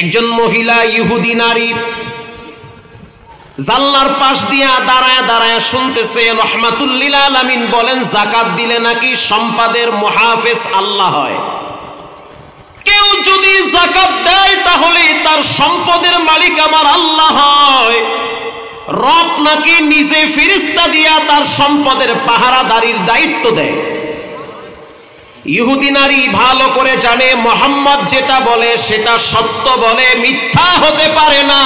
একজন মহিলা ইহুদি নারী জানলার পাশ দিয়া দাঁড়ায় দাঁড়ায় শুনতেছে। রাহমাতুল লিল আলামিন বলেন, যাকাত দিলে নাকি সম্পদের মুহাফেজ আল্লাহ হয়। কেউ যদি যাকাত দেয় তাহলে তার সম্পদের মালিক আমার আল্লাহ হয়। রব নাকি নিজে ফেরেশতা দিয়া তার সম্পদের পাহারাদারির দায়িত্ব দেয়। ইহুদি নারী ভালো করে জানে মুহাম্মদ যেটা বলে সেটা সত্য বলে, মিথ্যা হতে পারে না।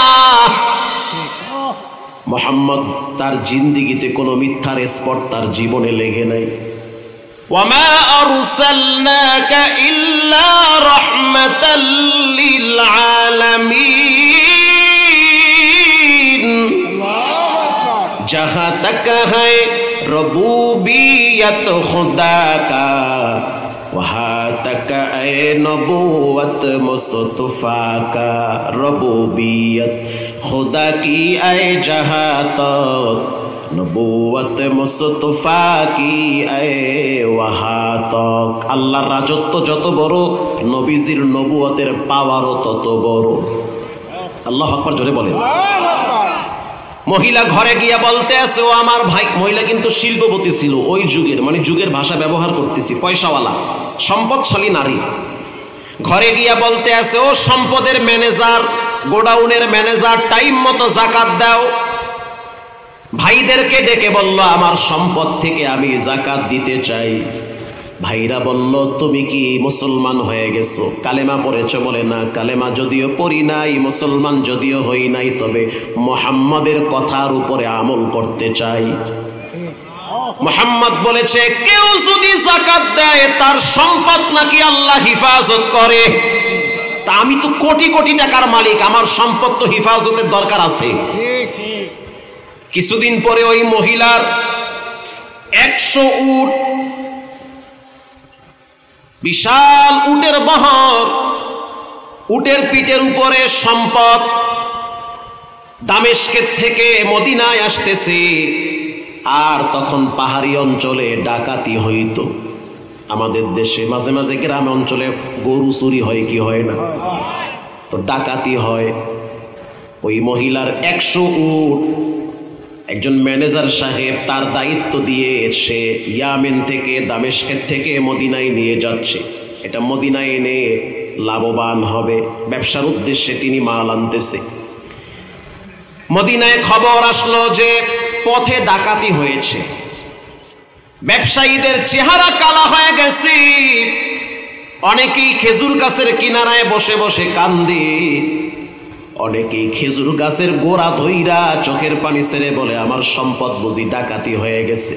মুহাম্মদ তার জিন্দেগিতে কোনো মিথ্যার স্পট তার জীবনে লেগে নাই। ওয়ামা আরসালনাকা ইল্লা রাহমাতাল লিল আলামিন। जहाँ तक है रबूबियत खुदा का वहाँ तक है नबूवत मुस्तफा का। रबूबियत खुदा की है जहाँ तक नबूवत मुस्तफा की है वहाँ तक। আল্লাহর রাজত্ব যত বড়, নবীজির নবুয়তের পাওয়ারও তত বড়। আল্লাহু আকবার জোরে বলেন। মহিলা ঘরে গিয়া বলতে আছে, ও আমার ভাই। মহিলা কিন্তু শিল্পপতি ছিল ওই যুগের, মানে যুগের ভাষা ব্যবহার করতেছি, পয়সাওয়ালা সম্পদশালী নারী। ঘরে গিয়া বলতে আছে, ও সম্পদের ম্যানেজার, গোডাউনের ম্যানেজার, টাইম মতো যাকাত দাও। ভাইদেরকে ডেকে বলল, আমার সম্পদ থেকে আমি যাকাত দিতে চাই। ভাইরা বলল, তুমি কি মুসলমান হয়ে গেছো? কালেমা পড়েছো? বলে না, কালেমা যদিও পড়ি নাই, মুসলমান যদিও হই নাই, তবে মুহাম্মাদের কথার উপরে আমল করতে চাই। মুহাম্মদ বলেছে, কেউ যদি যাকাত দেয় তার সম্পদ নাকি আল্লাহ হিফাজত করে। তা আমি তো কোটি কোটি টাকার মালিক, আমার সম্পদ তো হিফাজতের দরকার আছে। কিছুদিন পরে ওই মহিলার 100 উট, বিশাল উটের বহর, উটের পিঠের উপরে সম্পদ, দামেস্কের থেকে মদিনায় আসতেছে। আর তখন পাহাড়ি অঞ্চলে ডাকাতি হইত। আমাদের দেশে মাঝে মাঝে গ্রাম অঞ্চলে গরু চুরি হয়, কি হয় না? তো ডাকাতি হয়। ওই মহিলার 100 উট একজন ম্যানেজার সাহেব তার দায়িত্ব দিয়ে সে ইয়ামেন থেকে, দামেস্কের থেকে মদিনায় নিয়ে যাচ্ছে। এটা মদিনায় এনে লাভবান হবে, ব্যবসার উদ্দেশ্যে তিনি মাল আনতেছে। মদিনায় খবর আসলো যে পথে ডাকাতি হয়েছে, ব্যবসায়ীদের চেহারা কালা হয়ে গেছে। অনেকেই খেজুর গাছের কিনারায় বসে বসে কান্দে, অনেকেই খেজুর গাছের গোড়া ধইরা চোখের পানি ছেড়ে বলে, আমার সম্পদ বুঝি ডাকাতি হয়ে গেছে।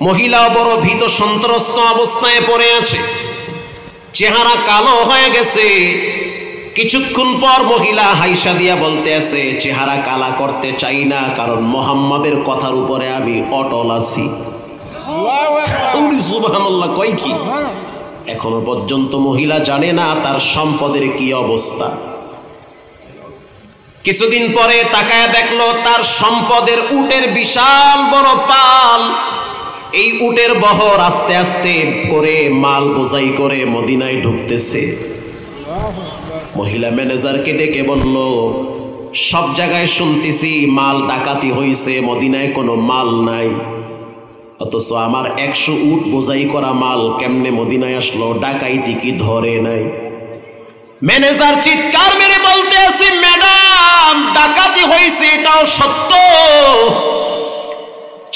মহিলা বড় ভীত সন্ত্রস্ত অবস্থায় পড়ে আছে, চেহারা কালো হয়ে গেছে। কিছুক্ষণ পর মহিলা হাইসা দিয়া বলতে আছে, চেহারা কালা করতে চাই না, কারণ মুহাম্মাদের কথার উপরে আমি অটল আছি। সুবহানাল্লাহ, কয় কি? এখনো পর্যন্ত মহিলা জানে না তার সম্পদের কি অবস্থা। কিছুদিন পরে তাকায় দেখলো তার সম্পদের উটের বিশাল বড় পাল। এই উটের বহর আস্তে আস্তে করে মাল বোঝাই করে মদিনায় ঢুকতেছে। মহিলা ম্যানেজারকে ডেকে বলল, সব জায়গায় শুনতেছি মাল ডাকাতি হইছে, মদিনায় কোনো মাল নাই, অথচ আমার 100 উট বোঝাই করা মাল কেমনে মদিনায় আসলো? ডাকাইতি কি ধরে নাই? ম্যানেজার চিৎকার মেরে বলতে আছে, ম্যাডাম, ডাকাতি হইছে, এটাও সত্য।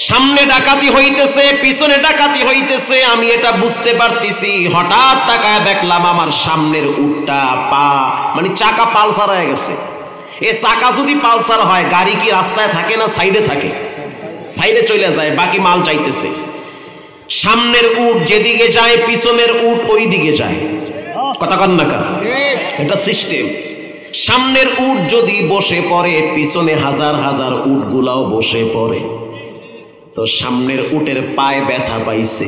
সামনে ডাকাতি হইতেছে, পিছনে ডাকাতি হইতেছে, আমি এটা বুঝতে পারতেছি। হঠাৎ তাকায় দেখলাম আমার সামনের উটটা মানে চাকা পালসার হয়ে গেছে। এ চাকা যদি পালসার হয়, গাড়ি কি রাস্তায় থাকে না সাইডে থাকে? সাইডে চলে যায়, বাকি মাল যাইতেছে। সামনের উট যেদিকে যায়, পিছনের উট ওই দিকে যায়। কথা কন না? এটা সিস্টেম। সামনের উট যদি বসে পড়ে, পিছনে হাজার হাজার উটগুলাও বসে পড়ে। তো সামনের উটের পায়ে ব্যথা পাইছে,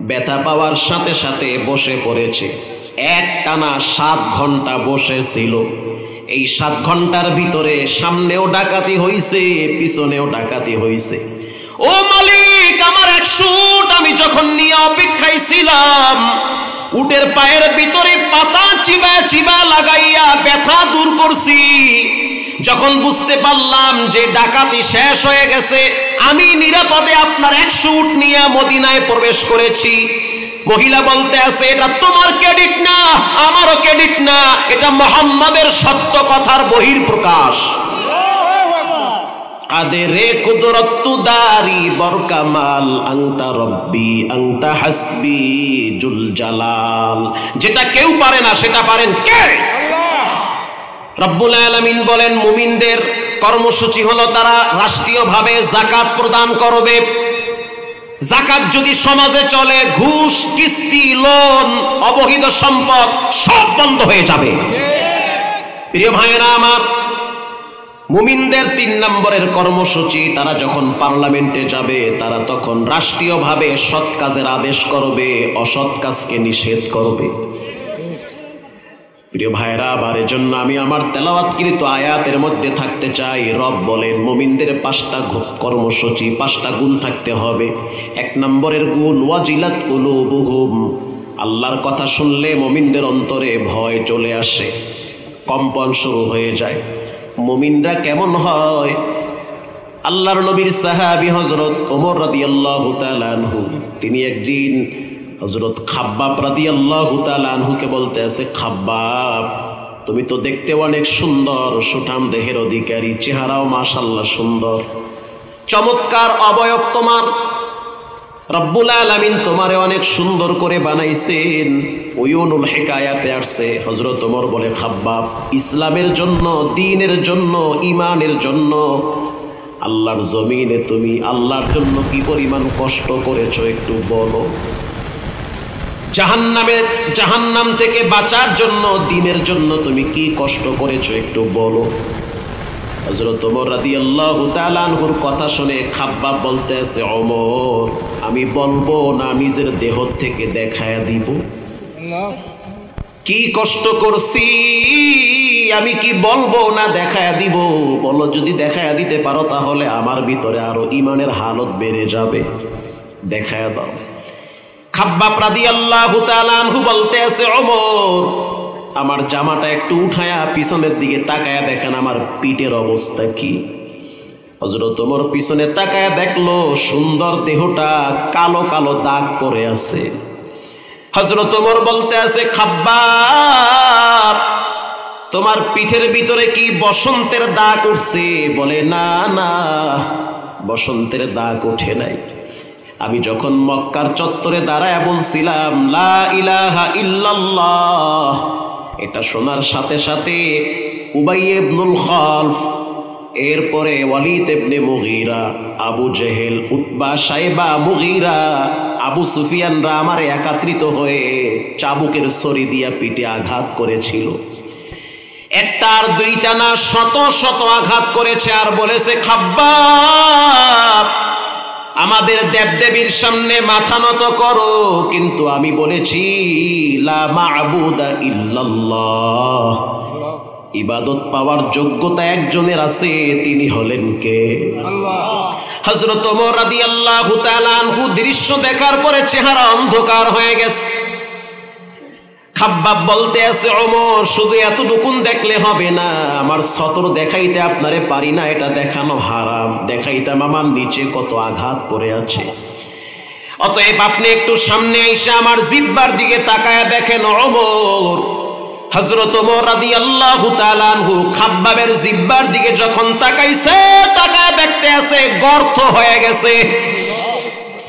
ব্যথা পাওয়ার সাথে সাথে বসে পড়েছে। একটানা 7 ঘন্টা বসেছিল। এই 7 ঘন্টার ভিতরে সামনেও ডাকাতি হইছে, পিছনেও ডাকাতি হইছে। ও মালিক, আমার 100 উট আমি যখন নিয়ে অপেক্ষায় ছিলাম, উটের পায়ের ভিতরে পাতা চিবা চিবা লাগাইয়া ব্যথা দূর করছি। যখন বুঝতে পারলাম যে ডাকাতি শেষ হয়ে গেছে, আমি নিরাপদে আপনার 100 উট নিয়ে মদিনায় প্রবেশ করেছি। মহিলা বলতে আছে, এটা তোমার ক্রেডিট না, আমারও ক্রেডিট না, এটা মুহাম্মাদের সত্য কথার বহিঃপ্রকাশ। আদেরে কুদরতু দারি বরকামাল আনতা রব্বি আনতা হাসবি জুল জালাল। যেটা কেউ পারে না সেটা পারেন কে? রব্বুল আলামিন বলেন, মুমিনদের কর্মসূচি হলো তারা রাষ্ট্রীয়ভাবে যাকাত প্রদান করবে। যাকাত যদি সমাজে চলে, ঘুষ, কিস্তি, লোন, অবৈধ সম্পদ সব বন্ধ হয়ে যাবে। প্রিয় ভাইয়েরা আমার, মুমিনদের 3 নম্বরের কর্মসূচি, তারা যখন পার্লামেন্টে যাবে তারা তখন রাষ্ট্রীয়ভাবে সৎ কাজের আদেশ করবে, অসৎ কাজকে নিষেধ করবে। প্রিয় ভাইরা আমার, এজন্য আমি আমার তেলাওয়াতকৃত আয়াতের মধ্যে থাকতে চাই। রব বলেন মুমিনদের 5টা কর্মসূচি, 5টা গুণ থাকতে হবে। 1 নম্বরের গুণ ওয়াজিলাত কুলুবুহুম, আল্লাহর কথা শুনলে মুমিনদের অন্তরে ভয় চলে আসে, কম্পন শুরু হয়ে যায়। মুমিনরা কেমন হয়? আল্লাহর নবীর সাহাবী হযরত ওমর রাদিয়াল্লাহু তাআলা আনহু, তিনি একদিন হযরত খাব্বাব রাদিয়াল্লাহু তাআলা আনহুকে বলতে আছে, খাব্বাব তুমি তো দেখতে অনেক সুন্দর, সুঠাম দেহের অধিকারী, চেহারাও মাশাআল্লাহ সুন্দর, চমৎকার অবয়ব তোমার, রব্বুল আলামিন তোমারে অনেক সুন্দর করে বানাইছেন। উয়ুনুল হিকায়াতে আসছে, হযরত ওমর বলে, খাব্বাব ইসলামের জন্য, দ্বীনের জন্য, ঈমানের জন্য আল্লাহর জমিনে তুমি আল্লাহর জন্য কি পরিমাণ কষ্ট করেছো একটু বলো। জাহান্নাম থেকে বাঁচার জন্য, দ্বীনের জন্য তুমি কি কষ্ট করেছো একটু বলো। হযরত ওমর রাদিয়াল্লাহু তাআলা আনহুর কথা শুনে খাব্বাব বলতে আছে, ওমর আমি বলবো না নিজের দেহ থেকে দেখায়া দিব? কি কষ্ট করছি আমি কি বলবো না দেখায়া দিব? বলো, যদি দেখায়া দিতে পারো তাহলে আমার ভিতরে আরো ঈমানের হালত বেড়ে যাবে, দেখায়া দাও। খাব্বাব রাদিয়াল্লাহু তাআলা আনহু বলতে আছে, ওমর আমার জামাটা একটু উঠায়া পিছনের দিকে তাকায়া দেখেন আমার পিঠের অবস্থা কি। হযরত ওমর পিছনে তাকায়া দেখলো সুন্দর দেহটা কালো কালো দাগ পড়ে আছে। হযরত ওমর বলতে আছে, খাব্বাব তোমার পিঠের ভিতরে কি বসন্তের দাগ উঠছে? বলে, না না বসন্তের দাগ ওঠে নাই। আমি যখন মক্কার চত্বরে দাঁড়ায় বলছিলাম লা ইলাহা ইল্লাল্লাহ, এটা শোনার সাথে সাথে উবাই ইবনুল খালফ, এরপরে ওয়ালিদ ইবনে মুগীরা, আবু জেহেল, উতবা, শাইবা, মুগীরা, আবু সুফিয়ানরা আমারে একত্রিত হয়ে চাবুকের ছড়ি দিয়া পিঠে আঘাত করেছিল। একটার দুইটা না, শত শত আঘাত করেছে। আর বলেছে, খাব্বাব আমাদের দেবদেবীর সামনে মাথা নত করো। কিন্তু আমি বলেছি লা মা'বুদা ইল্লাল্লাহ, ইবাদত পাওয়ার যোগ্যতা একজনের আছে, তিনি হলেন কে? আল্লাহ। হযরত ওমর রাদিয়াল্লাহু তাআলা আনহু দৃশ্য দেখার পরে চেহারা অন্ধকার হয়ে গেছে। খাব্বাব বলতে আছে, ওমর শুধু এতটুকুন দেখলে হবে না, আমার সতর দেখাইতে আপনারে পারি না, এটা দেখানো হারাম, দেখাইতাম আমার নিচে কত আঘাত পড়ে আছে। অতএব আপনি একটু সামনে এসে আমার জিহ্বার দিকে তাকায়া দেখেন। ওমর, হযরত ওমর রাদিয়াল্লাহু তাআলা আনহু খাব্বাবের জিহ্বার দিকে যখন তাকাইছে, তাকায়া দেখতে আছে গর্ত হয়ে গেছে,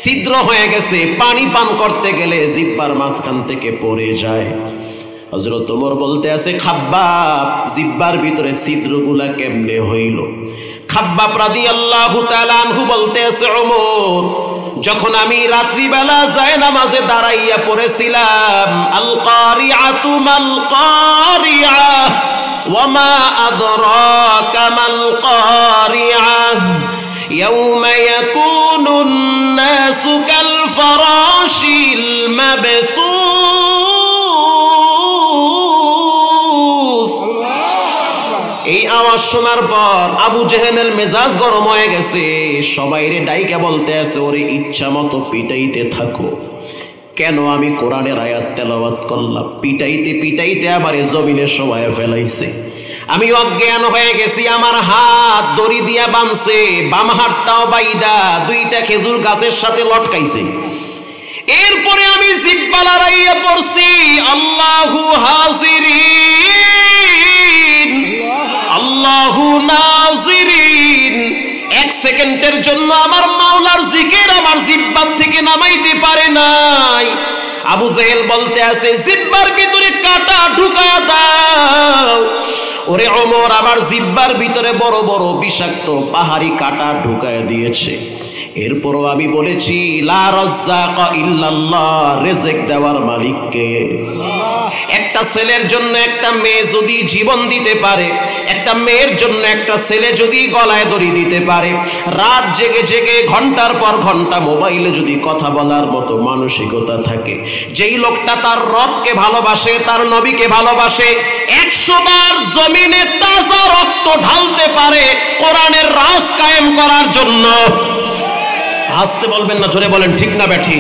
ছিদ্র হয়ে গেছে, পানি পান করতে গেলে জিহ্বার মাঝখান থেকে পড়ে যায়। হযরত ওমর বলতে আছে, খাব্বাব জিহ্বার ভিতরে ছিদ্রগুলা কেমনে হইল? খাব্বাব রাদিয়াল্লাহু তাআলা আনহু বলতে আছে, ওমর যখন আমি রাত্রিবেলা যায় নামাজে দাঁড়াইয়া পড়েছিলাম আল কারিআতু মাল কারিআ ওয়া মা আদরাকা মাল কারিআ ইয়াউমা ইয়াকুনুন নাসু কাল ফারাশিল মাবসুস। এই আওয়াজ শোনার পর আবু জেহেলের মেজাজ গরম হয়ে গেছে, সবাইরে ডাইকা বলতে আছে, ওরে ইচ্ছা মতো পিটাইতে থাকো, কেন আমি কোরআনের আয়াত তেলাওয়াত করলাম? পিটাইতে পিটাইতে আমার জমিনে শোয়ায় ফেলাইছে। আমি অজ্ঞান হয়ে গেছি, আমার হাত দড়ি দিয়া বাঁধছে, বাম হাতটাও বাইদা দুইটা খেজুর গাছের সাথে লটকাইছে। এরপরে আমি জিহ্বা লড়াইয়া পড়ছি, আল্লাহু হাজিরিন আল্লাহু নাজিরিন। এক সেকেন্ডের জন্য আমার মাওলার জিকির আমার জিহ্বার থেকে নামাইতে পারে নাই। আবু জেহেল বলতে আছে, জিহ্বার ভিতরে কাঁটা ঢুকায়া দাও। ওরে ওমর, আমার জিহ্বার ভিতরে বড় বড় বিষাক্ত পাহাড়ি কাঁটা ঢুকায়া দিয়েছে। এরপরও আমি বলেছি, লা রাজ্জাকা ইল্লাল্লাহ, রিজিক দেওয়ার মালিক কে? একটা ছেলের জন্য একটা মেয়ে যদি জীবন দিতে পারে, একটা মেয়ের জন্য একটা ছেলে যদি গলায় দড়ি দিতে পারে, রাত জেগে জেগে ঘন্টার পর ঘন্টা মোবাইলে যদি কথা বলার মতো মানসিকতা থাকে, যেই লোকটা তার রবকে ভালোবাসে, তার নবীকে ভালোবাসে, 100 বার জমিনে তাজা রক্ত ঢালতে পারে কোরআনের রাজ কায়েম করার জন্য। হাসতে বলবেন না, জোরে বলেন ঠিক না ব্যাঠি?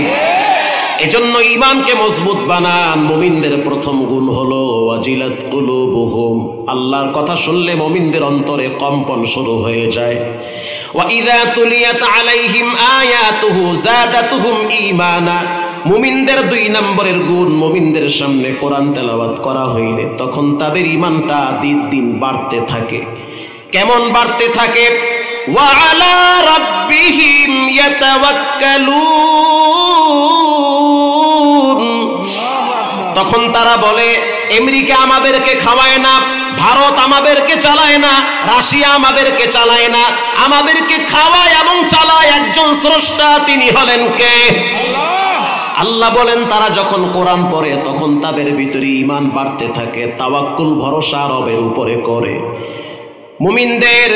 এজন্য ঈমানকে মজবুত বানান। মুমিনদের প্রথম গুণ হলো ওয়াজিলাত কুলুবুহুম, আল্লাহর কথা শুনলে মুমিনদের অন্তরে কম্পন শুরু হয়ে যায়। ওয়া ইযা তুলিয়াত আলাইহিম আয়াতুহু যাদাতুহুম ঈমানা, মুমিনদের 2 নম্বরের গুণ, মুমিনদের সামনে কোরআন তেলাওয়াত করা হইলে তখন তাদের ঈমানটা দিন দিন বাড়তে থাকে। কেমন বাড়তে থাকে? ওয়া আলা রাব্বিহিম ইয়াতাওয়াক্কালুন, তখন তারা বলে, আমেরিকা আমাদেরকে খাওয়ায় না, ভারত আমাদেরকে চালায় না, রাশিয়া আমাদেরকে চালায় না, আমাদেরকে খাওয়ায় এবং চালায় একজন স্রষ্টা, তিনি হলেন কে? আল্লাহ বলেন, তারা যখন কোরআন পড়ে তখন তাদের ভিতরে ঈমান বাড়তে থাকে, তাওয়াক্কুল ভরসা রবের উপরে করে। মুমিনদের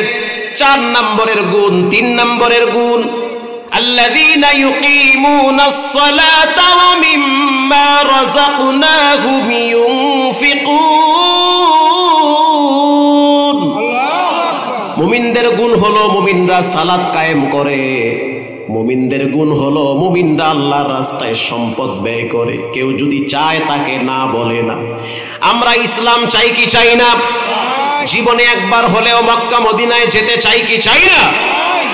4 নম্বরের গুণ, 3 নম্বরের গুণ, আল্লাযীনা ইউকিমুনাস সালাতা ওয়া মিম্মা রাযাকনাহুম ইউনফিকুন। মুমিনদের গুণ হলো মুমিনরা সালাত কায়েম করে। মুমিনদের গুণ হলো মুমিনরা আল্লাহর রাস্তায় সম্পদ ব্যয় করে। কেউ যদি চায় তাকে না বলে না। আমরা ইসলাম চাই কি চাই না? জীবনে একবার হলেও মক্কা মদিনায় যেতে চাই কি চাই না?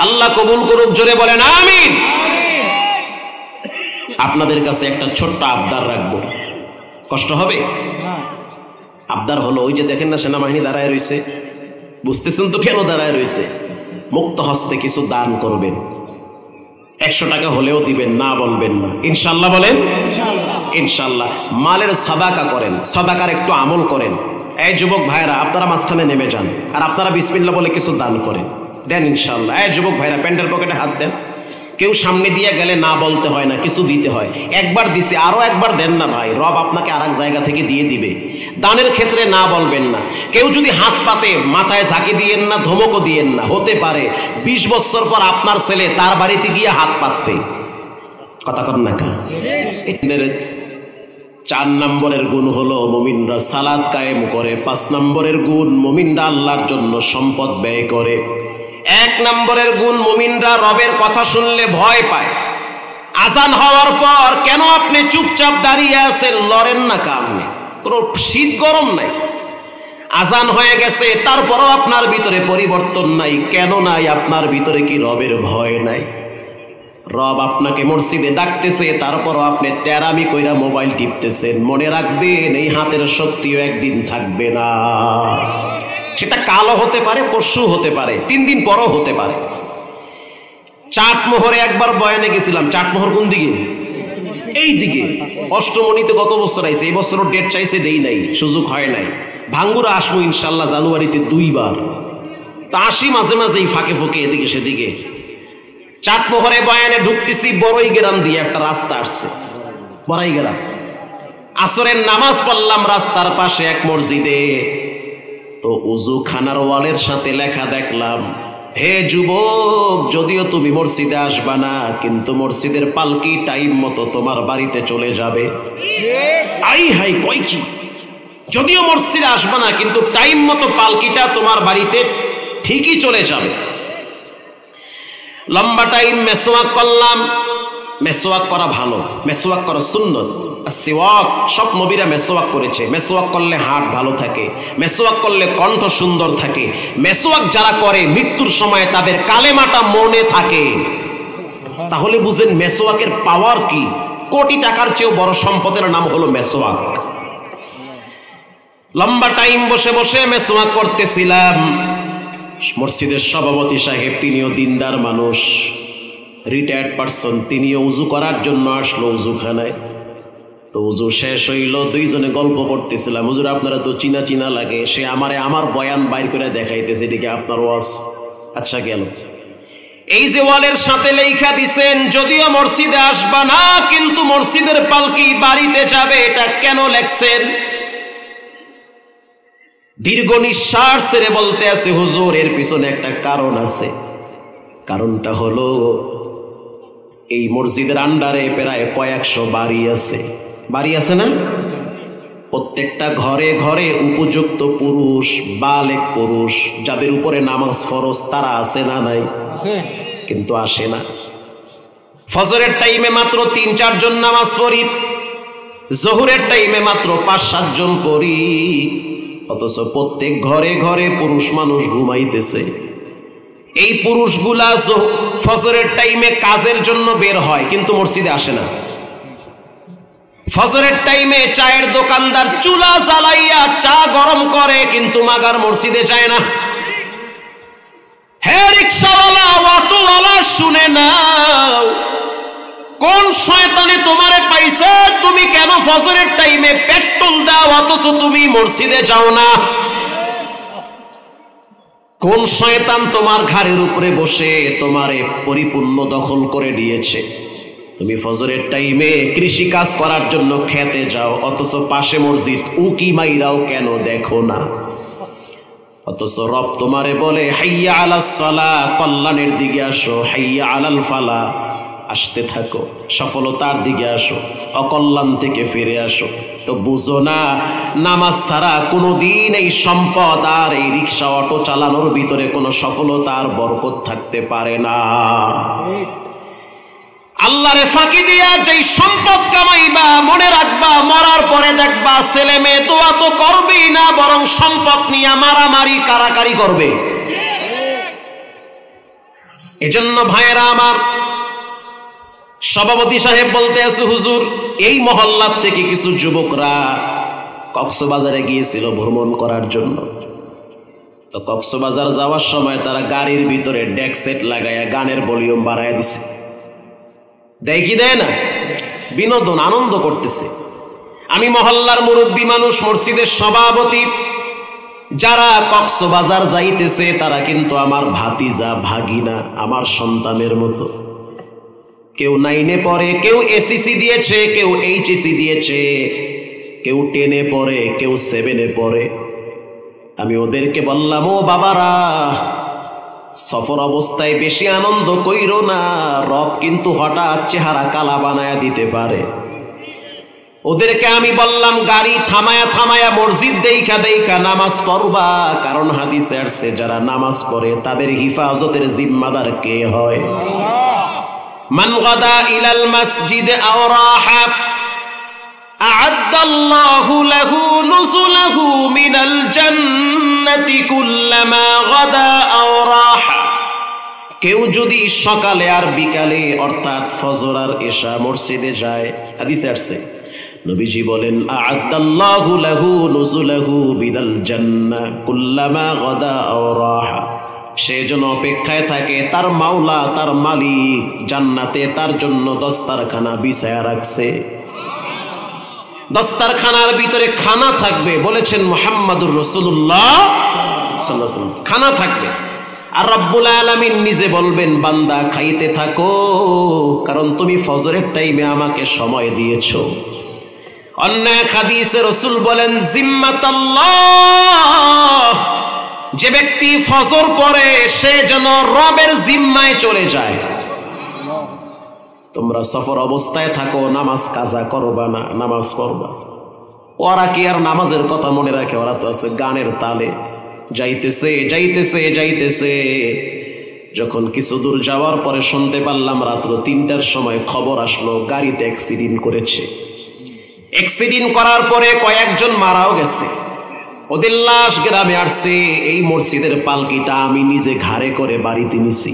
আল্লাহ কবুল করুক, জোরে বলেন আমিন। আপনাদের কাছে একটা ছোট্ট আবদার রাখবো, কষ্ট হবে? আবদার হলো, ওই যে দেখেন না সেনাবাহিনী দাঁড়ায় রয়েছে, বুঝতেছেন তো কেন দাঁড়ায় রয়েছে? মুক্ত হস্তে কিছু দান করবেন, 100 টাকা হলেও দিবেন, না বলবেন না, ইনশাল্লাহ বলেন ইনশাল্লাহ। মালের সাদাকা করেন, সাদাকার একটু আমল করেন। এই যুবক ভাইরা, আপনারা মাঝখানে নেমে যান আর আপনারা বিসমিল্লাহ বলে কিছু দান করেন, দেন ইনশাল্লাহ। এই যুবক ভাইরা, প্যান্টের পকেটে হাত দেন। কেউ সামনে দিয়ে গেলে না বলতে হয় না, কিছু দিতে হয়। একবার দিছে, আরো একবার দেন না ভাই, রব আপনাকে আরেক জায়গা থেকে দিয়ে দিবে। দানের ক্ষেত্রে না বলবেন না। কেউ যদি হাত পাতে মাথায় ঝাঁকি দিয়েন না, ধমকও দিয়েন না। হতে পারে 20 বছর পর আপনার ছেলে তার বাড়িতে গিয়ে হাত পাততে, কথা কর না কা। 4 নম্বরের গুণ হলো মুমিনরা সালাত কায়েম করে। 5 নম্বরের গুণ, মুমিনরা আল্লাহর জন্য সম্পদ ব্যয় করে। 1 নম্বরের গুণ, মুমিনরা রবের কথা শুনলে ভয় পায়। আজান হওয়ার পর কেন আপনি চুপচাপ দাঁড়িয়ে আছেন, লড়েন না কামনে? কোনো শীত গরম নাই, আজান হয়ে গেছে, তারপরও আপনার ভিতরে পরিবর্তন নাই। কেন নাই? আপনার ভিতরে কি রবের ভয় নাই? রব আপনাকে মসজিদে ডাকতেছে, তারপরও আপনি তেরামি কইরা মোবাইল টিপতেছেন। মনে রাখবেন, এই হাতের শক্তিও একদিন থাকবে না। সেটা কালও হতে পারে, পরশু হতে পারে, 3 দিন পরও হতে পারে। চাটমোহরে একবার বয়ানে গেছিলাম। চাটমোহর কোন দিকে? এই দিকে। অষ্টমণিতে গত বছর আইছে, এই বছরও ডেট চাইছে, দেই নাই, সুযোগ হয় নাই। ভাঙ্গুরা আসবো ইনশাল্লাহ জানুয়ারিতে 2 বার। তা আসি মাঝে মাঝেই ফাঁকে ফোঁকে এদিকে সেদিকে। চাটমোহরে বয়ানে ঢুকতেছি, বড়ই গ্রাম দিয়ে একটা রাস্তা আসছে, বড়াই গ্রাম। আসরের নামাজ পড়লাম রাস্তার পাশে এক মসজিদে। তো উজু খানার ওয়ালের সাথে লেখা দেখলাম, হে যুবক, যদিও তুমি মসজিদে আসবা না, কিন্তু মসজিদের পালকি টাইম মতো তোমার বাড়িতে চলে যাবে। আই হাই, কয় কি? যদিও মসজিদে আসবা না, কিন্তু টাইম মতো পালকিটা তোমার বাড়িতে ঠিকই চলে যাবে। লম্বা টাইম মেসওয়াক করলাম, মেসওয়াক করা ভালো, মেসওয়াক করা সুন্নত। আর সিওয়াক সব নবীরা মেসওয়াক করেছে। মেসওয়াক করলে হার্ট ভালো থাকে, মেসওয়াক করলে কণ্ঠ সুন্দর থাকে, মেসওয়াক যারা করে মৃত্যুর সময় তাদের কালেমাটা মনে থাকে। তাহলে বুঝেন মেসওয়াকের পাওয়ার কি। কোটি টাকার চেয়েও বড় সম্পদের নাম হলো মেসওয়াক। লম্বা টাইম বসে বসে মেসওয়াক করতেছিলাম। মসজিদের সভাপতি সাহেব, তিনিও দিনদার মানুষ, রিটায়ার্ড পারসন, তিনিও উজু করার জন্য আসলো উজুখানায়। তো উজু শেষ হইল, দুইজনে গল্প করতেছিলাম। হুজুর আপনারা তো চিনা চিনা লাগে। সে আমারে আমার বয়ান বাইর করে দেখাইতেছে, এদিকে আপনার ওয়াজ। আচ্ছা গেল। এই যে ওয়ালের সাথে লেখা দিছেন, যদিও মসজিদে আসবা না কিন্তু মসজিদের পালকি বাড়িতে যাবে, এটা কেন লেখছেন? দীর্ঘ নিঃশ্বাস ছেড়ে বলতে আছে, হুজুর এর পিছনে একটা কারণ আছে। কারণটা হলো এই মসজিদের আন্ডারে প্রায় কয়েকশো বাড়ি আছে। বাড়ি আছে না? প্রত্যেকটা ঘরে ঘরে উপযুক্ত পুরুষ, বালেক পুরুষ যাদের উপরে নামাজ ফরজ, তারা আছে না নাই? কিন্তু আসে না। ফজরের টাইমে মাত্র ৩-৪ জন নামাজ পড়ি, জোহরের টাইমে মাত্র ৫-৭ জন পড়ি, অথচ প্রত্যেক ঘরে ঘরে পুরুষ মানুষ ঘুমাইতেছে। এই পুরুষগুলা ফজরের টাইমে কাজের জন্য বের হয় কিন্তু মসজিদে আসে না। ফজরের টাইমে চায়ের দোকানদার চুলা জ্বালাইয়া চা গরম করে কিন্তু মাগার মসজিদে যায় না। হে রিকশাওয়ালা, অটোওয়ালা, শুনে নাও, কোন শয়তানে তোমারে পাইছে? তুমি কেন ফজরের টাইমে পেট্রোল দাও অথচ তুমি মসজিদে যাও না? কোন শয়তান তোমার ঘাড়ের উপরে বসে তোমারে পরিপূর্ণ দখল করে দিয়েছে? তুমি ফজরের টাইমে কৃষি কাজ করার জন্য খেতে যাও অথচ পাশে মসজিদ, উকি মাইরাও কেন দেখো না? অথচ রব তোমারে বলে হাইয়া আলাস সালাহ, কল্যাণের দিকে আসো, হাইয়া আলাল ফালা, আসতে থাকো, সফলতার দিকে আসো, অকল্যাণ থেকে ফিরে আসো। তো বুঝো না, নামাজ ছাড়া কোনোদিন এই সম্পদ আর এই রিক্সা অটো চালানোর ভিতরে কোনো সফলতার বরকত থাকতে পারে না। আল্লাহরে ফাঁকি দিয়া যেই সম্পদ কামাইবা, মনে রাখবা মরার পরে দেখবা ছেলে মেয়ে দোয়া তো করবেই না, বরং সম্পদ নিয়ে মারামারি কারাকারি করবে। এজন্য ভাইয়েরা আমার, সভাপতি সাহেব বলতে আছে, হুজুর এই মহল্লার থেকে কিছু যুবকরা কক্সবাজারে গিয়েছিল ভ্রমণ করার জন্য। তো কক্সবাজার যাওয়ার সময় তারা গাড়ির ভিতরে ডেক সেট লাগাইয়া গানের ভলিউম বাড়াইয়া দিছে। দেয় কি দেয় না? বিনোদন, আনন্দ করতেছে। আমি মহল্লার মুরব্বী মানুষ, মসজিদের সভাপতি, যারা কক্সবাজার যাইতেছে তারা কিন্তু আমার ভাতিজা, ভাগিনা, আমার সন্তানের মতো। কেউ 9-এ পড়ে, কেউ এসএসসি দিয়েছে, কেউ এইচএসসি দিয়েছে, কেউ 10-এ পড়ে, কেউ 7-এ পড়ে। আমি ওদেরকে বললাম, ও বাবারা, সফর অবস্থায় বেশি আনন্দ কইরো না, রব কিন্তু হঠাৎ চেহারা কালা বানায়া দিতে পারে। ওদেরকে আমি বললাম, গাড়ি থামায়া থামায়া মসজিদ দেইখা দেইখা নামাজ পড়বা, কারণ হাদিসে আসছে যারা নামাজ পড়ে তাদের হিফাজতের জিম্মাদার কে হয়? মান গাদা ইলাল মসজিদ আও রাহা আ'আদ্দাল্লাহু লাহু নুজুলাহু মিনাল জান্নাতি কুল্লামা গাদা আও রাহা। কেউ যদি সকালে আর বিকালে অর্থাৎ ফজর আর এশা মসজিদে যায়, হাদিসে আসছে নবীজি বলেন, আ'আদ্দাল্লাহু লাহু নুজুলাহু মিনাল জান্নাহ কুল্লামা গাদা আও রাহা। সে যেন অপেক্ষায় থাকে, তার মাওলা, তার মালিক জান্নাতে তার জন্য দস্তারখানা বিছায়া রাখছে। দস্তারখানার ভিতরে খানা থাকবে, বলেছেন মুহাম্মাদুর রাসূলুল্লাহ সাল্লাল্লাহু আলাইহি ওয়াসাল্লাম, খানা থাকবে। আর রব্বুল আলামিন নিজে বলবেন, বান্দা খাইতে থাকো, কারণ তুমি ফজরের টাইমে আমাকে সময় দিয়েছো। অন্য এক হাদিসে রাসূল বলেন, জিম্মাতাল্লাহ, যে ব্যক্তি ফজর পড়ে সে যেন রবের জিম্মায় চলে যায়। তোমরা সফর অবস্থায় থাকো, নামাজ কাজা করবা না, নামাজ পড়বা। ওরা কি আর নামাজের কথা মনে রাখে? ওরা তো আছে গানের তালে, যাইতেছে যাইতেছে যাইতেছে, যখন কিছু দূর যাওয়ার পরে শুনতে পারলাম রাত্র ৩টার সময় খবর আসলো গাড়িটা অ্যাক্সিডেন্ট করেছে। অ্যাক্সিডেন্ট করার পরে কয়েকজন মারাও গেছে। ওদের লাশ গ্রামে আসছে। এই মসজিদের পালকিটা আমি নিজে ঘাড়ে করে বাড়িতে নিছি।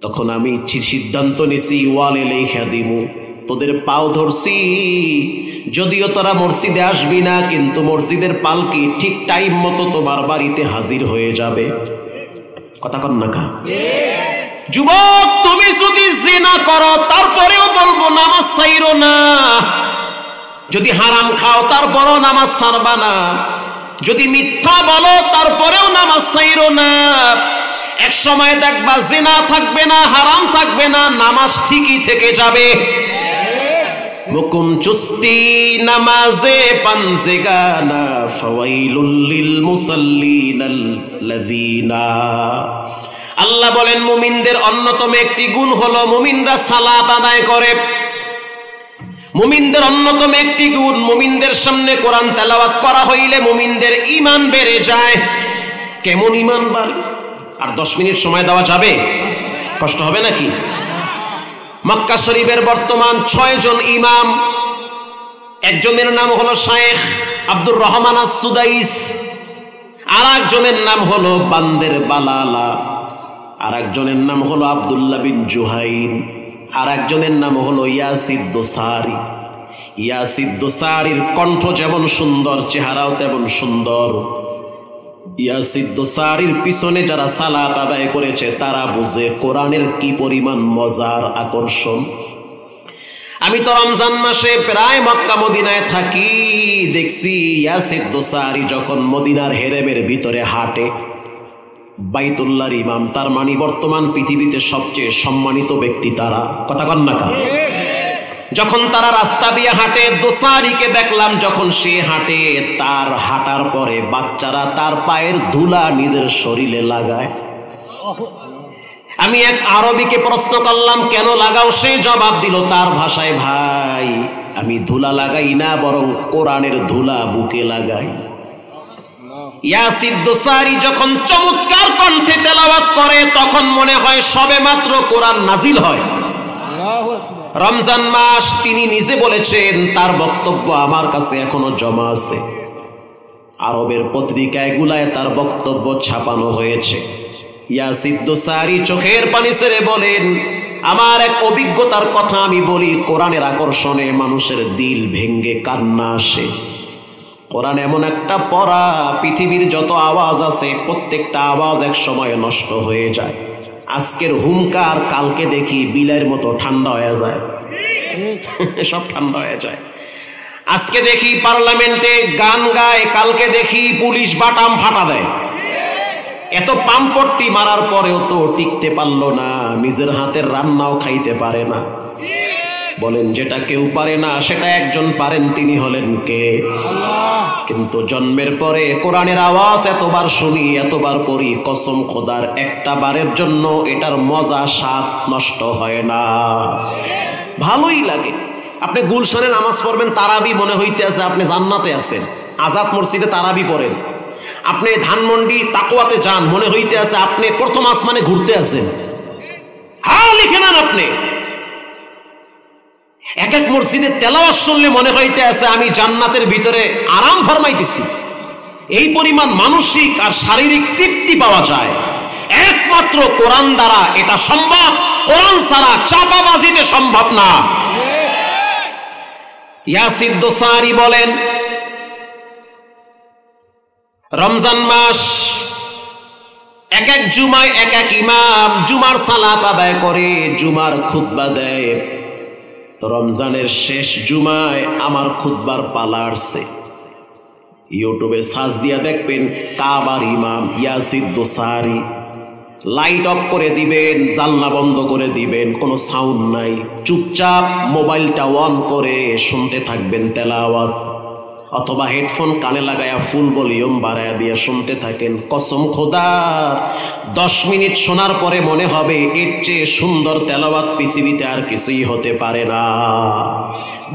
তখন আমি সিদ্ধান্ত নিছি ওয়ালে লেখা দিব, তোদের পাও ধরছি, যদিও তোরা মসজিদে আসবি না, কিন্তু মসজিদের পালকি ঠিক টাইম মতো তোমার বাড়িতে হাজির হয়ে যাবে। কথা কন না কা? যুবক, তুমি যদি জিনা করো তারপরেও বলবো নামাজ ছাইরো না। যদি হারাম খাও তারপরেও নামাজ ছাড়বা না। যদি মিথ্যা বলো তারপরেও নামাজ ছাইরো না। এক সময় দেখবা জিনা থাকবে না, হারাম থাকবে না, নামাজ ঠিকই থেকে যাবে। মুকুম চুস্তি নামাজে পানজে গানা ফাওয়াইলুল লিল মুসাল্লিনাল্লাযীনা। আল্লাহ বলেন মুমিনদের অন্যতম একটি গুণ হলো মুমিনরা সালাত আদায় করে। মুমিনদের অন্যতম একটি গুণ, মুমিনদের সামনে কোরআন তেলাওয়াত করা হইলে মুমিনদের ঈমান বেড়ে যায়। কেমন ঈমান বাড়ে? আর 10 মিনিট সময় দেওয়া যাবে? কষ্ট হবে নাকি? মক্কা শরীফের বর্তমান 6 জন ইমাম। একজনের নাম হলো শায়েখ আব্দুর রহমান আস-সুদাইস, আর একজনের নাম হলো বান্দের বালালা, আর একজনের নাম হলো আব্দুল্লাহ বিন জুহাইন, আর একজনের নাম হলো ইয়াসিদ দোসারি। ইয়াসিদ দোসারির কণ্ঠ যেমন সুন্দর, চেহারাও তেমন সুন্দর। ইয়াসিদ দোসারির পিছনে যারা সালাত আদায় করেছে তারা বুঝে কোরআনের কি পরিমাণ মজার আকর্ষণ। আমি তো রমজান মাসে প্রায় মক্কা মদিনায় থাকি, দেখছি ইয়াসিদ দোসারি যখন মদিনার হেরেমের ভিতরে হাঁটে, বাইতুল্লাহর ইমাম, তার মানে বর্তমান পৃথিবীতে সবচেয়ে সম্মানিত ব্যক্তি তারা। কথা কন না কা? যখন তারা রাস্তা দিয়ে হাঁটে, দোসারিকে দেখলাম যখন সে হাঁটে, তার হাঁটার পরে বাচ্চারা তার পায়ের ধুলা নিজের শরীরে লাগায়। আমি এক আরবিকে প্রশ্ন করলাম কেন লাগাও? সে জবাব দিল তার ভাষায়, ভাই আমি ধুলা লাগাই না, বরং কোরআনের ধুলা বুকে লাগাই। ইয়াসিদ দোসারি যখন চমৎকার কণ্ঠে তেলাওয়াত করে তখন মনে হয় সবেমাত্র কোরআন নাজিল হয়। রমজান মাস, তিনি নিজে বলেছেন তার বক্তব্য আমার কাছে এখনো জমা আছে। আরবের পত্রিকায় গুলায় তার বক্তব্য ছাপানো হয়েছে। ইয়াসিদ দোসারি চোখের পানি ছেড়ে বলেন, আমার এক অভিজ্ঞতার কথা আমি বলি, কোরআনের আকর্ষণে মানুষের দিল ভেঙ্গে কান্না আসে। কোরআন এমন একটা পড়া, পৃথিবীর যত আওয়াজ আছে প্রত্যেকটা আওয়াজ এক সময় নষ্ট হয়ে যায়। আজকের হুঙ্কার কালকে দেখি বিলের মতো ঠান্ডা হয়ে যায়, সব ঠান্ডা হয়ে যায়। আজকে দেখি পার্লামেন্টে গান গায়, কালকে দেখি পুলিশ বাটাম ফাটা দেয়। এত পাম্পট্টি মারার পরেও তো টিকতে পারলো না, নিজের হাতের রান্নাও খাইতে পারে না। বলেন যেটা কেউ পারে না সেটা একজন পারেন, তিনি হলেন কে? কিন্তু জন্মের পরে কোরআনের আওয়াজ এতবার শুনি, এতবার পড়ি, কসম খোদার একটা বারের জন্য এটার মজা স্বাদ নষ্ট হয় না, ভালোই লাগে। আপনি গুলশানে নামাজ পড়বেন, তারাবি মনে হইতে আছে আপনি জান্নাতে আছেন। আজাদ মসজিদে তারাবি পড়েন। আপনি ধানমন্ডি তাকওয়াতে যান, মনে হইতে আছে আপনি প্রথম আসমানে ঘুরতে আছেন। হ্যাঁ, লিখে নেন আপনি। এক এক মসজিদে তেলাওয়াত শুনলে মনে হইতে আছে আমি জান্নাতের ভিতরে আরাম ফরমাইতেছি। এই পরিমাণ মানসিক আর শারীরিক তৃপ্তি পাওয়া যায় একমাত্র কোরআন দ্বারা। এটা সম্ভব, কোরআন ছাড়া চাপাবাজিতে সম্ভব না। ইয়াসিদ দোসারি বলেন, রমজান মাস, এক এক জুমায় এক এক ইমাম জুমার সালাত আদায় করে, জুমার খুতবা দেয়। তো রমজানের শেষ জুমায় আমার খুতবার পালা আসছে। ইউটিউবে সার্চ দিয়া দেখবেন কাবার ইমাম ইয়াসিদ দোসারি। লাইট অফ করে দিবেন, জানলা বন্ধ করে দিবেন, কোনো সাউন্ড নাই, চুপচাপ মোবাইলটা অন করে শুনতে থাকবেন তেলাওয়াত, অথবা হেডফোন কানে লাগায়া ফুল ভলিউম বাড়ায়া দিয়ে শুনতে থাকেন। কসম খোদার 10 মিনিট শোনার পরে মনে হবে এর চেয়ে সুন্দর তেলাওয়াত পৃথিবীতে আর কিছুই হতে পারে না।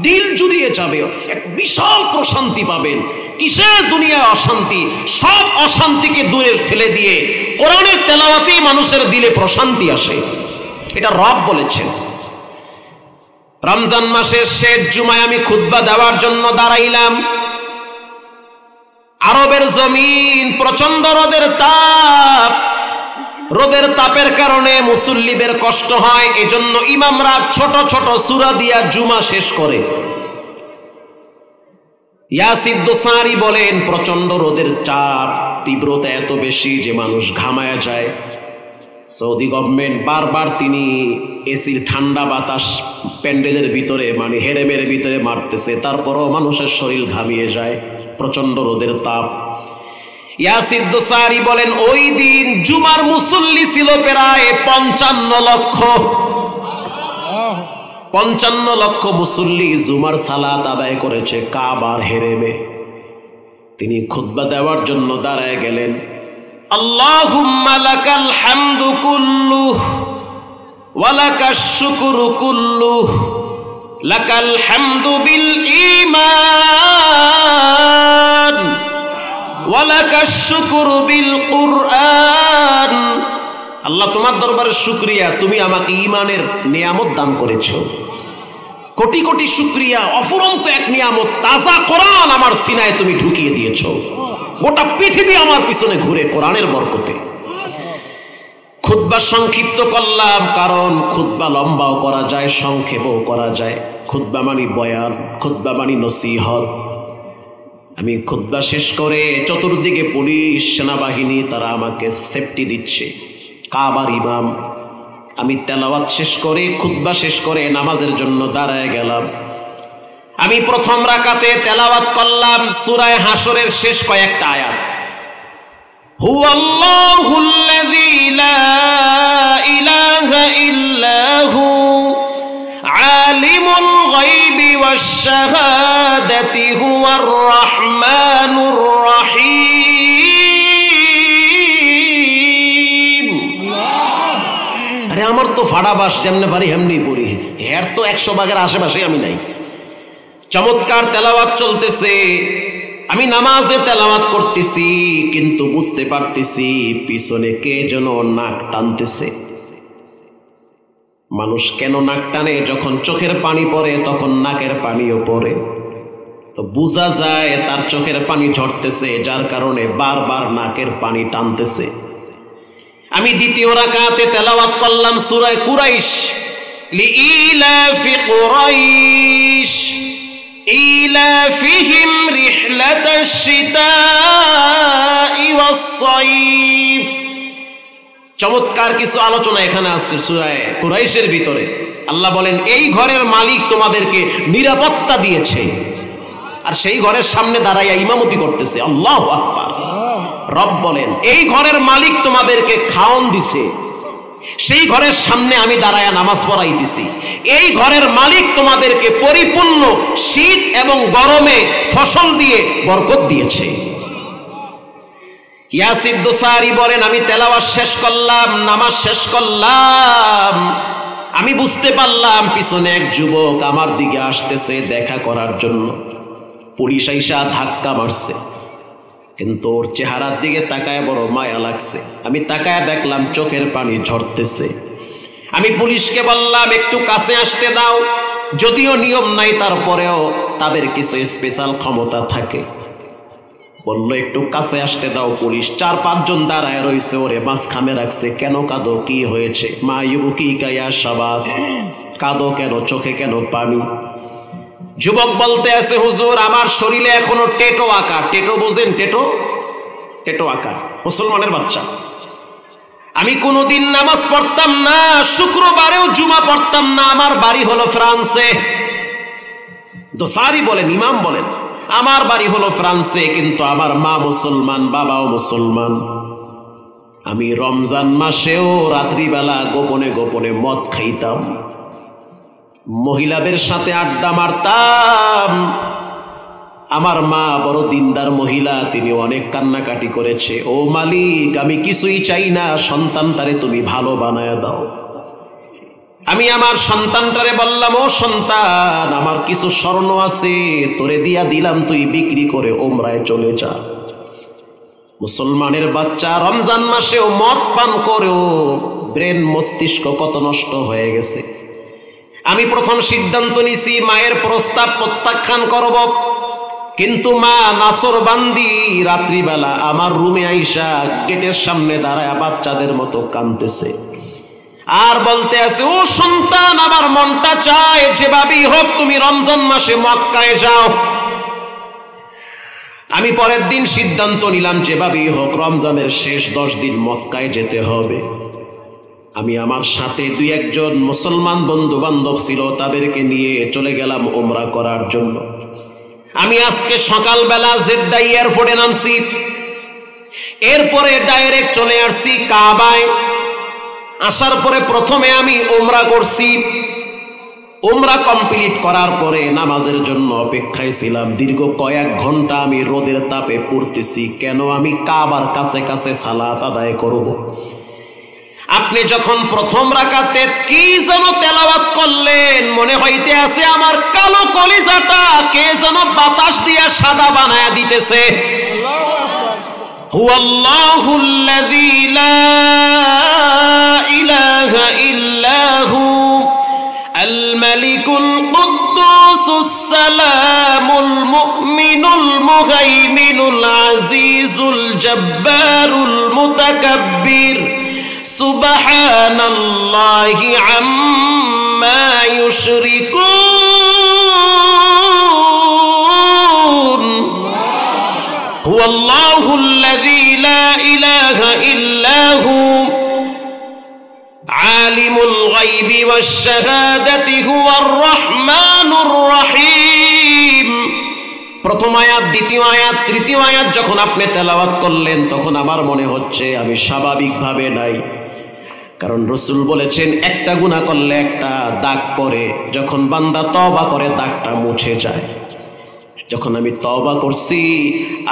দিল জুড়িয়ে যাবে, এক বিশাল প্রশান্তি পাবেন। কিসের দুনিয়ায় অশান্তি? সব অশান্তিকে দূরে ঠেলে দিয়ে কোরআনের তেলাওয়াতেই মানুষের দিলে প্রশান্তি আসে, এটা রব বলেছেন। রমজান মাসের শেষ জুমায় আমি খুতবা দেওয়ার জন্য দাঁড়াইলাম। আরবের জমিন প্রচন্ড রোদের তাপ, রোদের তাপের কারণে মুসল্লিদের কষ্ট হয়, এজন্য ইমামরা ছোট ছোট সূরা দিয়া জুমা শেষ করে। ইয়াসির দোসারি বলেন প্রচন্ড রোদের চাপ, তীব্রতা এত বেশি যে মানুষ ঘামায়া যায়। সৌদি গভর্নমেন্ট বারবার তিনি এসির ঠান্ডা বাতাস প্যান্ডেলের ভিতরে মানে হেরেমের ভিতরে মারতেছে, তারপরও মানুষের শরীর ঘামিয়ে যায়, প্রচন্ড রোদের তাপ। ইয়াসির দোসারি বলেন ওই দিন জুমার মুসল্লি ছিল প্রায় 55 লক্ষ। 55 লক্ষ মুসল্লি জুমার সালাত আদায় করেছে কাবার হেরেমে। তিনি খুতবা দেওয়ার জন্য দাঁড়ায় গেলেন। আল্লাহুম্মা লাকাল হামদু কুল্লুহ ওয়া লাকাশ শুকরু কুল্লুহ, লাকাল হামদু বিল ঈমান ওয়া লাকাশ শুকরু বিল কুরআন। আল্লাহ তোমার দরবারে শুকরিয়া, তুমি আমাকে ঈমানের নিয়ামত দান করেছো। কোটি কোটি শুকরিয়া, অফুরন্ত এক নিয়ামত তাজা কোরআন আমার সিনায় তুমি ঢুকিয়ে দিয়েছো। গোটা পৃথিবী আমার পিছনে ঘুরে কোরআনের বরকতে। খুতবা সংক্ষিপ্ত করলাম কারণ খুতবা লম্বাও করা যায়, সংক্ষেপও করা যায়। খুতবা মানে বয়ান, খুতবা মানে নসিহত। আমি খুতবা শেষ করে চতুর্দিকে পুলিশ সেনাবাহিনী তারা আমাকে সেফটি দিচ্ছে, কাবার ইমাম। আমি তেলাওয়াত শেষ করে খুতবা শেষ করে নামাজের জন্য দাঁড়ায় গেলাম। আমি প্রথম রাকাতে তেলাওয়াত করলাম সূরা হাশরের শেষ কয়েকটা আয়াত। হুয়াল্লাহুল্লাযী লা ইলাহা ইল্লা হু আলিমুল গায়বি ওয়াশ শাহাদাতি হুয়ার রাহমানুর রাহিম। আরে আমার তো ফাড়া বাস যেমনে পারি হেমনি পড়ি, এর তো 100 ভাগের আশেপাশে আমি নাই। চমৎকার তেলাওয়াত চলতেছে, আমি নামাজে তেলাওয়াত করতেছি, কিন্তু বুঝতে পারতেছি পিছনে কে যেন নাক টানতেছে। মানুষ কেন নাক টানে? যখন চোখের পানি পড়ে তখন নাকের পানিও পড়ে, তো বোঝা যায় তার চোখের পানি ঝরতেছে, যার কারণে বারবার নাকের পানি টানতেছে। আমি দ্বিতীয় রাকাতে তেলাওয়াত করলাম সূরা কুরাইশ, লিইলাফি কুরাইশ ইলাফিহিম রিহলাতাশ শিতাই ওয়াস সাইফ। চমৎকার কিছু আলোচনা এখানে আছে সূরা কুরাইশের ভিতরে। আল্লাহ বলেন এই ঘরের মালিক তোমাদেরকে নিরাপত্তা দিয়েছে, আর সেই ঘরের সামনে দাঁড়াইয়া ইমামতি করতেছে। আল্লাহু আকবার। রব বলেন এই ঘরের মালিক তোমাদেরকে খাওন দিছে, সেই ঘরের সামনে আমি দাঁড়ায়া নামাজ পড়াইতেছি। এই ঘরের মালিক তোমাদেরকে পরিপূর্ণ শীত এবং গরমে ফসল দিয়ে বরকত দিয়েছে। ইয়াসির দোসারি বলেন আমি তেলাওয়াত শেষ করলাম, নামাজ শেষ করলাম, আমি বুঝতে পারলাম পিছনে এক যুবক আমার দিকে আসতেছে দেখা করার জন্য। পুলিশ আইসা ধাক্কা মারছে, কিন্তু ওর চেহারার দিকে তাকায় বড় মায়া লাগছে। আমি তাকায় দেখলাম চোখের পানি ঝরতেছে। আমি পুলিশকে বললাম একটু কাছে আসতে দাও, যদিও নিয়ম নাই তারপরেও তাদের কিছু স্পেশাল ক্ষমতা থাকে। বললো একটু কাছে আসতে দাও। পুলিশ 4-5 জন দাঁড়ায় রয়েছে, ওরে মাঝখানে রাখছে। কেন কাঁদো, কি হয়েছে? মা ইউবুকিকা ইয়া শাবাব, কাঁদো কেন, চোখে কেন পানি? যুবক বলতে আছে হুজুর আমার শরীরে এখনো টেটো আঁকা। টেটো বোঝেন? টেটো টেটো আঁকা, মুসলমানের বাচ্চা। আমি কোনোদিন নামাজ পড়তাম না, শুক্রবারেও জুমা পড়তাম না। আমার বাড়ি হলো ফ্রান্সে। দোসারি বলেন, ইমাম বলেন আমার বাড়ি হলো ফ্রান্সে, কিন্তু আমার মা মুসলমান, বাবাও মুসলমান। আমি রমজান মাসেও রাত্রিবেলা গোপনে গোপনে মদ খাইতাম, মহিলাদের সাথে আড্ডা মারতাম। আমার মা বড় দিনদার মহিলা, তিনি অনেক কান্নাকাটি করেছে। ও মালিক আমি কিছুই চাই না, সন্তানটারে তুমি ভালো বানায় দাও। আমি আমার সন্তানটারে বললাম ও সন্তান আমার কিছু স্বর্ণ আছে, তোরে দিয়া দিলাম, তুই বিক্রি করে ওমরায় চলে যা। মুসলমানের বাচ্চা রমজান মাসেও মদ পান করেও ব্রেন মস্তিষ্ক কত নষ্ট হয়ে গেছে। আমি প্রথম সিদ্ধান্ত নিছি মায়ের প্রস্তাব প্রত্যাখ্যান করব, কিন্তু মা নাসরবান্দি রাত্রিবেলা আমার রুমে আইসা গেটের সামনে দাঁড়ায় বাচ্চাদের মতো কাঁদতেছে আর বলতে আছে, ও সন্তান, আমার মনটা চায় যেভাবেই হোক তুমি রমজান মাসে মক্কায় যাও। আমি পরের দিন সিদ্ধান্ত নিলাম যেভাবেই হোক রমজানের শেষ 10 দিন মক্কায় যেতে হবে। আমি আমার সাথে 2-1 মুসলমান বন্ধু বান্ধব ছিল, তাদেরকে নিয়ে চলে গেলাম উমরা করার জন্য। আমি আজকে সকালবেলা জেদ্দা এয়ারপোর্টে নামছি, এরপরে ডাইরেক্ট চলে আসছি কাবায়। আসার পরে প্রথমে আমি উমরা করছি। উমরা কমপ্লিট করার পরে নামাজের জন্য অপেক্ষায় ছিলাম। দীর্ঘ কয়েক ঘন্টা আমি রোদের তাপে পড়তেছি, কেন আমি কাবার কাছে কাছে সালাত আদায় করব। আপনি যখন প্রথম রাকাতে কি যেন তেলাওয়াত করলেন, মনে হইতে আছে আমার কালো কলিজাটা কে যেন বাতাস দিয়া সাদা বানায়া দিতেছে। হুয়াল্লাহুল্লাযী লা ইলাহা ইল্লা হু আল মালিকুল কুদ্দুসুস সালামুল মুমিনুল মুহাইমিনুল আজিজুল জব্বারুল মুতাকাব্বির সুবহানাল্লাহি আম্মা ইউশরিকুন। হুয়াল্লাহুল্লাযী লা ইলাহা ইল্লা হু আলিমুল গায়বি ওয়াশ শাহাদাতি হুয়ার রাহমানুর রহিম। প্রথম আয়াত, দ্বিতীয় আয়াত, তৃতীয় আয়াত যখন আপনি তেলাওয়াত করলেন তখন আমার মনে হচ্ছে আমি স্বাভাবিকভাবে নাই, কারণ রাসূল বলেছেন একটা গুনাহ করলে একটা দাগ পড়ে, যখন বান্দা তওবা করে দাগটা মুছে যায়। যখন আমি তওবা করছি,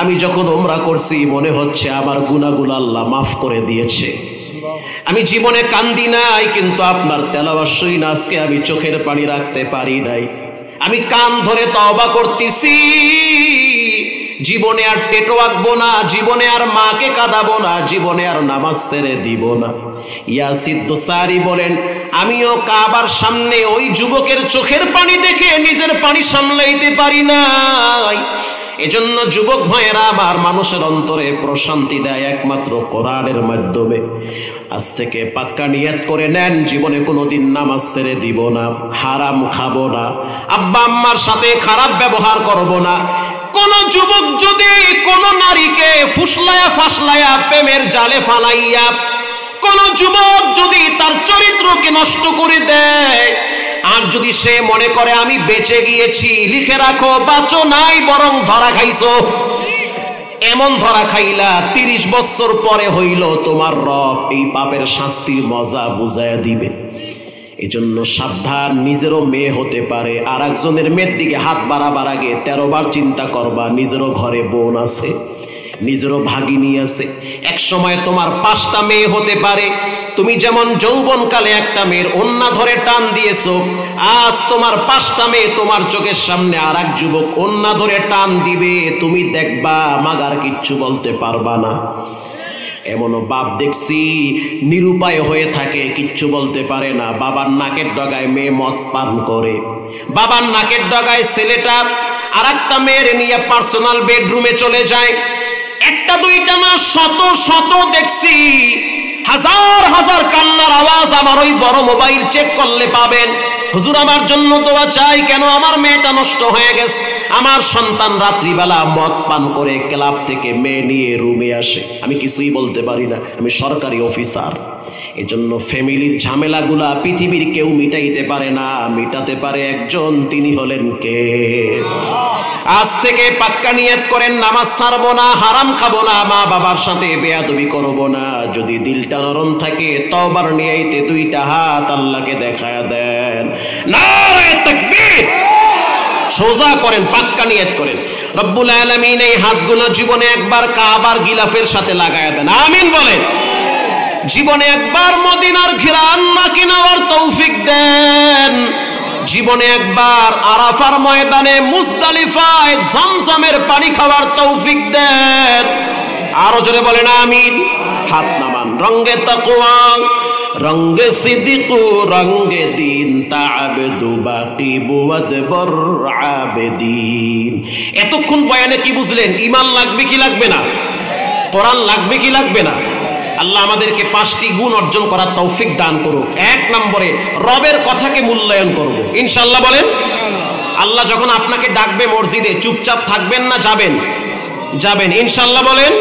আমি যখন উমরা করছি, মনে হচ্ছে আমার গুনাহগুলো আল্লাহ মাফ করে দিয়েছে। আমি জীবনে কান্দি নাই, কিন্তু আপনার তেলাওয়াত শুনে আজকে আমি চোখের পানি রাখতে পারি নাই। আমি কান ধরে তওবা করতেছি, জীবনে আর টেটো আঁকবো না, জীবনে আর মাকে কাঁদাবো না, জীবনে আর নামাজ ছেড়ে দিব না। ইয়াসিদ দোসারি বলেন, আমিও কাবার সামনে ওই যুবকের চোখের পানি দেখে নিজের পানি সামলাইতে পারি নাই। এজন্য যুবক ভাইয়েরা আমার, মানুষের অন্তরে প্রশান্তি দেয় একমাত্র কোরআনের মাধ্যমে। আজ থেকে পাক্কা নিয়ত করে নেন, জীবনে কোনোদিন নামাজ ছেড়ে দিব না, হারাম খাবো না, আব্বা আম্মার সাথে খারাপ ব্যবহার করব না। কোন যুবক যদি কোন নারীকে ফুসলায়া ফাসলায়া প্রেমের জালে ফালাইয়া, কোন যুবক যদি তার চরিত্রকে নষ্ট করে দেয়, আর যদি সে মনে করে আমি বেঁচে গিয়েছি, লিখে রাখো বাঁচো নাই, বরং ধরা খাইছো। এমন ধরা খাইলা 30 বছর পরে হইল তোমার রব এই পাপের শাস্তির মজা বুঝায়া দিবে। এজন্য সাবধান, নিজেরও মেয়ে হতে পারে, আর একজনের মেয়ের দিকে হাত বাড়াবার আগে 13 বার চিন্তা করবা, নিজেরও ঘরে বোন আছে, নিজেরও ভাগিনী আছে। এক সময় তোমার 5টা মেয়ে হতে পারে। তুমি যেমন যৌবনকালে একটা মেয়ের ওন্না ধরে টান দিয়েছো, আজ তোমার 5টা মেয়ে তোমার চোখের সামনে আর এক যুবক ওন্না ধরে টান দিবে, তুমি দেখবা মাগার কিচ্ছু বলতে পারবা না। এমনও বাপ দেখছি নিরুপায় হয়ে থাকে, কিচ্ছু বলতে পারে না। বাবার নাকের ডগায় মেয়ে মদ পান করে, বাবার নাকের ডগায় ছেলেটা আর একটা মেয়ের নিয়ে পার্সোনাল বেডরুমে চলে যায়। একটা দুইটা না, শত শত দেখছি। হাজার হাজার কান্নার আওয়াজ আমার ওই বড় মোবাইল চেক করলে পাবেন। হুজুর আমার জন্য দোয়া চাই, কেন আমার মেয়েটা নষ্ট হয়ে গেছে। আমার সন্তান রাত্রিবেলা মদ পান করে ক্লাব থেকে মেয়ে নিয়ে রুমে আসে, আমি কিছুই বলতে পারি না, আমি সরকারি অফিসার। এজন্য ফ্যামিলির ঝামেলাগুলা পৃথিবীর কেউ মিটাইতে পারে না, মিটাতে পারে একজন, তিনি হলেন কে? আজ থেকে পাক্কা নিয়ত করেন, নামাজ ছাড়বো না, হারাম খাবো না, মা বাবার সাথে বেয়াদবি করবো না। যদি দিলটা নরম থাকে, তওবার নিয়াইতে 2টা হাত আল্লাহকে দেখায়া দেন, নারে তাকবীর, সোজা করেন, পাক্কা নিয়ত করেন। রব্বুল আলামিন এই হাতগুলো জীবনে একবার কাবার গিলাফের সাথে লাগায়া দেন, আমিন বলেন। জীবনে একবার মদিনার ঘিরান নাকি নেওয়ার তৌফিক দেন। জীবনে একবার আরাফার ময়দানে মুজদালিফায় জমজমের পানি খাওয়ার তৌফিক দেন। আরো জোরে বলেন আমিন। হাত নামান। রঙ্গে তাকওয়া রঙ্গে সিদ্দিক রঙ্গে দিন তা'আবদু বাকি বুয়াদবর আবেদিন। এতক্ষণ বয়ানে কি বুঝলেন? ঈমান লাগবে কি লাগবে না? কোরআন লাগবে কি লাগবে না? আল্লাহ আমাদেরকে 5টি গুণ অর্জন করার তৌফিক দান করুক। 1 নম্বরে রবের কথাকে মূল্যায়ন করব ইনশাআল্লাহ। বলেন আল্লাহ যখন আপনাকে ডাকবে মসজিদে চুপচাপ থাকবেন না যাবেন? যাবেন ইনশাআল্লাহ। বলেন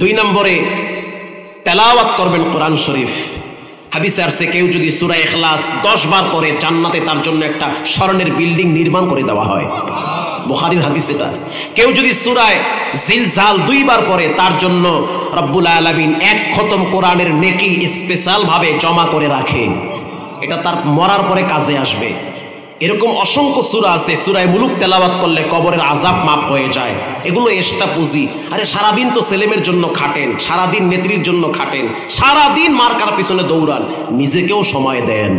2 নম্বরে তেলাওয়াত করবেন কোরআন শরীফ। হাদিসে আসছে কেউ যদি সূরা ইখলাস 10 বার পড়ে জান্নাতে তার জন্য একটা স্বর্ণের বিল্ডিং নির্মাণ করে দেওয়া হয়। বুখারীর হাদিস এটা। কেউ যদি সূরা জিলজাল 2 বার পড়ে তার জন্য রব্বুল আলামিন 1 খতম কোরআনের নেকি স্পেশাল ভাবে জমা করে রাখে, এটা তার মরার পরে কাজে আসবে। এরকম অসংখ্য সূরা আছে। সূরা মুলুক তেলাওয়াত করলে কবরের আযাব মাফ হয়ে যায়। এগুলো এক্সট্রা পুঁজি। আরে সারাদিন তো ছেলেমের জন্য খাটেন, সারাদিন নেত্রীর জন্য খাটেন, সারাদিন মার্কার পিছনে দৌড়ান, নিজেকেও সময় দেন।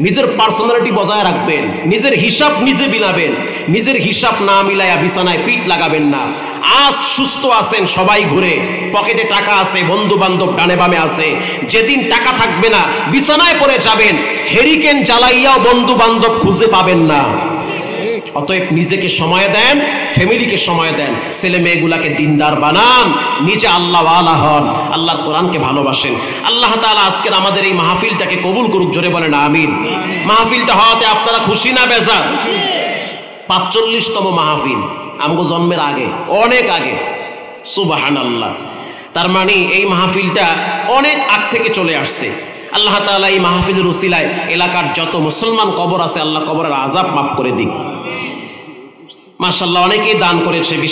নিজের পার্সোনালিটি বজায় রাখবেন, নিজের হিসাব নিজে মিলাবেন। নিজের হিসাব না মিলাইয়া বিছানায় পিঠ লাগাবেন না। আজ সুস্থ আছেন, সবাই ঘুরে, পকেটে টাকা আছে, বন্ধু বান্ধব ডানে বামে আছে। যেদিন টাকা থাকবে না বিছানায় পড়ে যাবেন, হেরিকেন জ্বালাইয়াও বন্ধু বান্ধব খুঁজে পাবেন না। অতএব নিজেকে সময় দেন, ফ্যামিলিকে সময় দেন, ছেলে মেয়েগুলাকে দিনদার বানান, নিজে আল্লাহওয়ালা হন, আল্লাহর কোরআনকে ভালোবাসেন। আল্লাহ তাআলা আজকের আমাদের এই মাহফিলটাকে কবুল করুক। জোরে বলেন আমিন। মাহফিলটা হওয়াতে আপনারা খুশি না বেজার? 45তম মাহফিল, আমগো জন্মের আগে, অনেক আগে। সুবহানাল্লাহ। তার মানে এই মাহফিলটা অনেক আগ থেকে চলে আসছে। আল্লাহ তাআলা এই মাহফিলের উসিলায় এলাকার যত মুসলমান কবর আছে আল্লাহ কবরের আযাব মাফ করে দিক। মাশাআল্লাহ, অনেকেই দান করেছে। বিশেষ